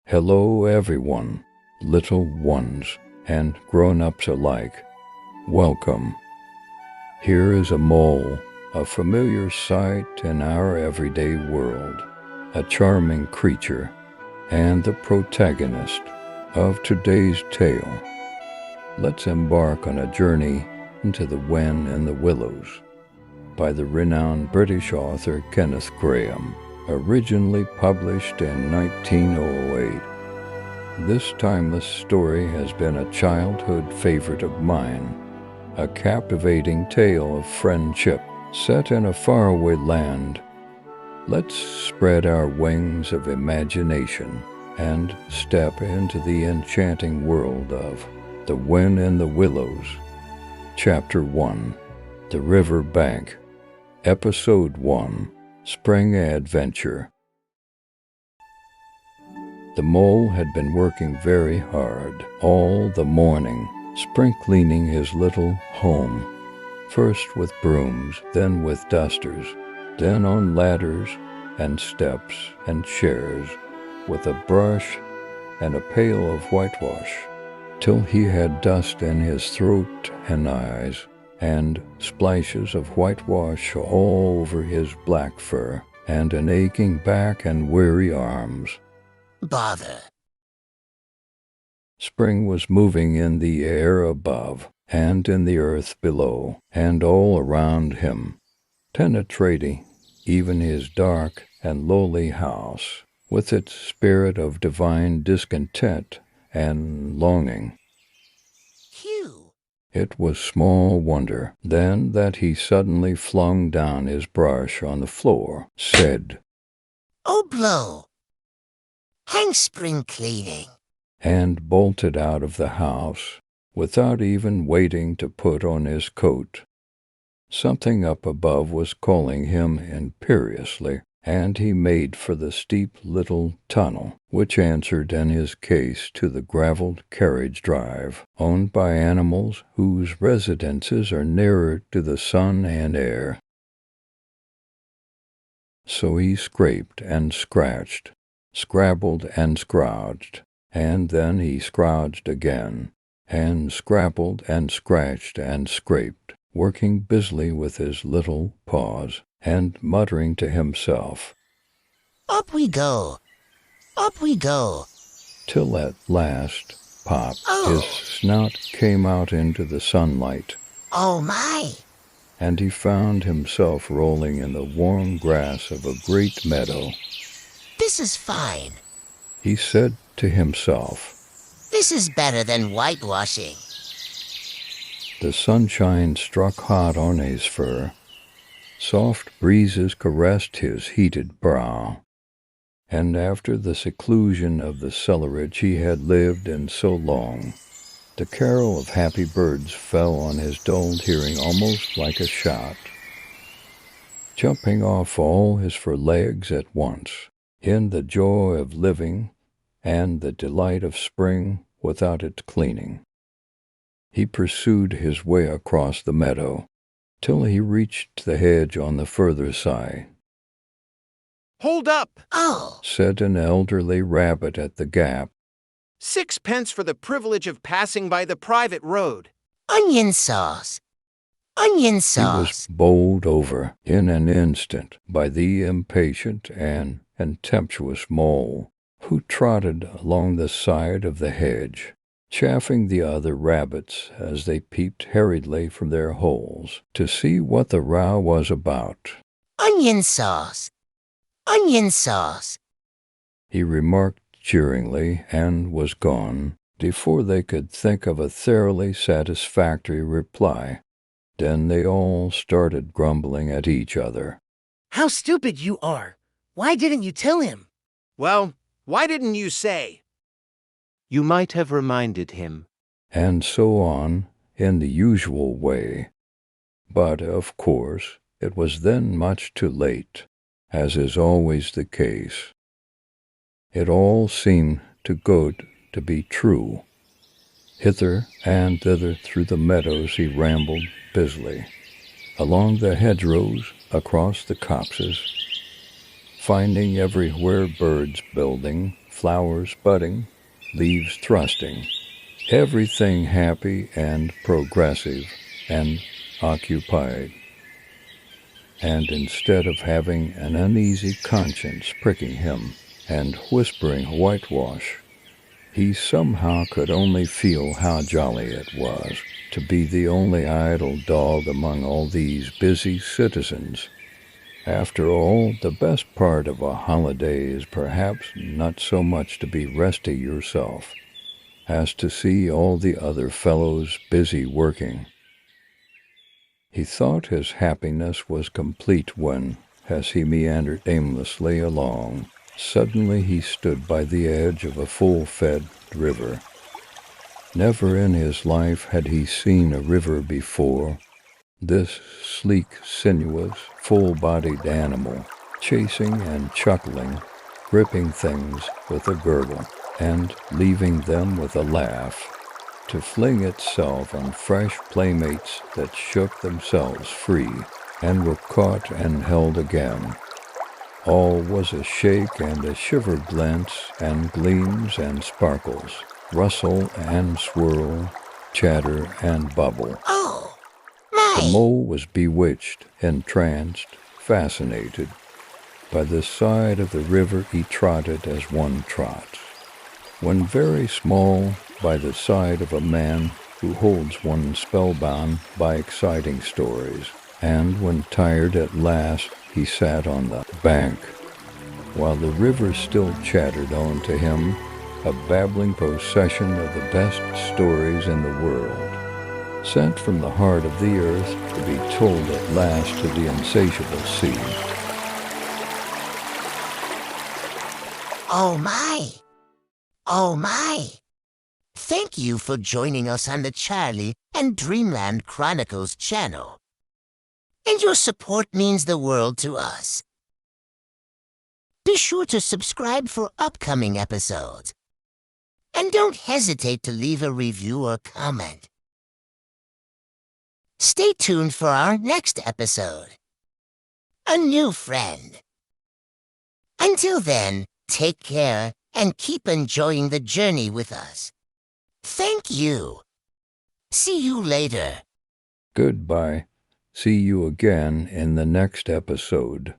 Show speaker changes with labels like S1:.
S1: Hello everyone, little ones and grown-ups alike. Welcome. Here is a mole, a familiar sight in our everyday world, a charming creature, and the protagonist of today's tale. Let's embark on a journey into the Wen and the Willows by the renowned British author Kenneth Grahame, originally published in 1908. This timeless story has been a childhood favorite of mine, a captivating tale of friendship set in a faraway land. Let's spread our wings of imagination and step into the enchanting world of The Wen and the Willows. Chapter 1, The River Bank. Episode 1, Spring Adventure. The mole had been working very hard all the morning, spring-cleaning his little home, first with brooms, then with dusters, then on ladders and steps and chairs, with a brush and a pail of whitewash, till he had dust in his throat and eyes, and splashes of whitewash all over his black fur, and an aching back and weary arms.
S2: Bother.
S1: Spring was moving in the air above, and in the earth below, and all around him, penetrating even his dark and lowly house, with its spirit of divine discontent and longing.
S2: Phew!
S1: It was small wonder, then, that he suddenly flung down his brush on the floor, said,
S2: "Oh, blow! Hang spring cleaning!"
S1: and bolted out of the house, without even waiting to put on his coat. Something up above was calling him imperiously, and he made for the steep little tunnel, which answered in his case to the gravelled carriage drive, owned by animals whose residences are nearer to the sun and air. So he scraped and scratched, scrabbled and scrouged, and then he scrouged again, and scrabbled and scratched and scraped, working busily with his little paws, and muttering to himself,
S2: "Up we go! Up we go!"
S1: till at last, pop,
S2: Oh.
S1: his snout came out into the sunlight,
S2: Oh, my!
S1: and he found himself rolling in the warm grass of a great meadow.
S2: This is fine.
S1: He said to himself.
S2: This is better than whitewashing.
S1: The sunshine struck hot on his fur. Soft breezes caressed his heated brow. And after the seclusion of the cellarage he had lived in so long, the carol of happy birds fell on his dulled hearing almost like a shot, jumping off all his fur legs at once, in the joy of living and the delight of spring without its cleaning. He pursued his way across the meadow, till he reached the hedge on the further side.
S3: "Hold up!"
S2: Oh,
S1: said an elderly rabbit at the gap.
S3: 6 pence for the privilege of passing by the private road.
S2: onion sauce! Onion
S1: He was
S2: sauce!
S1: bowled over in an instant by the impatient and contemptuous mole, who trotted along the side of the hedge, chaffing the other rabbits as they peeped hurriedly from their holes to see what the row was about.
S2: Onion sauce! Onion sauce!
S1: He remarked cheeringly, and was gone before they could think of a thoroughly satisfactory reply. Then they all started grumbling at each other.
S4: How stupid you are! Why didn't you tell him?
S3: Well, why didn't you say?
S5: You might have reminded him.
S1: And so on, in the usual way. But, of course, it was then much too late, as is always the case. It all seemed too good to be true. Hither and thither through the meadows he rambled busily, along the hedgerows, across the copses, finding everywhere birds building, flowers budding, leaves thrusting, everything happy and progressive and occupied. And instead of having an uneasy conscience pricking him and whispering whitewash, he somehow could only feel how jolly it was to be the only idle dog among all these busy citizens. After all, the best part of a holiday is perhaps not so much to be resty yourself as to see all the other fellows busy working. He thought his happiness was complete when, as he meandered aimlessly along, suddenly he stood by the edge of a full-fed river. Never in his life had he seen a river before. This sleek, sinuous, full-bodied animal, chasing and chuckling, gripping things with a gurgle, and leaving them with a laugh, to fling itself on fresh playmates that shook themselves free and were caught and held again. All was a shake and a shiver, glints and gleams and sparkles, rustle and swirl, chatter and bubble.
S2: Oh,
S1: The
S2: my!
S1: mole was bewitched, entranced, fascinated. By the side of the river he trotted as one trots. When very small, by the side of a man who holds one spellbound by exciting stories, and when tired at last he sat on the bank, while the river still chattered on to him, a babbling procession of the best stories in the world, sent from the heart of the earth to be told at last to the insatiable sea.
S2: Oh, my! Oh, my! Thank you for joining us on the Charlie and Dreamland Chronicles channel. And your support means the world to us. Be sure to subscribe for upcoming episodes. And don't hesitate to leave a review or comment. Stay tuned for our next episode. A new friend. Until then, take care and keep enjoying the journey with us. Thank you. See you later.
S1: Goodbye. See you again in the next episode.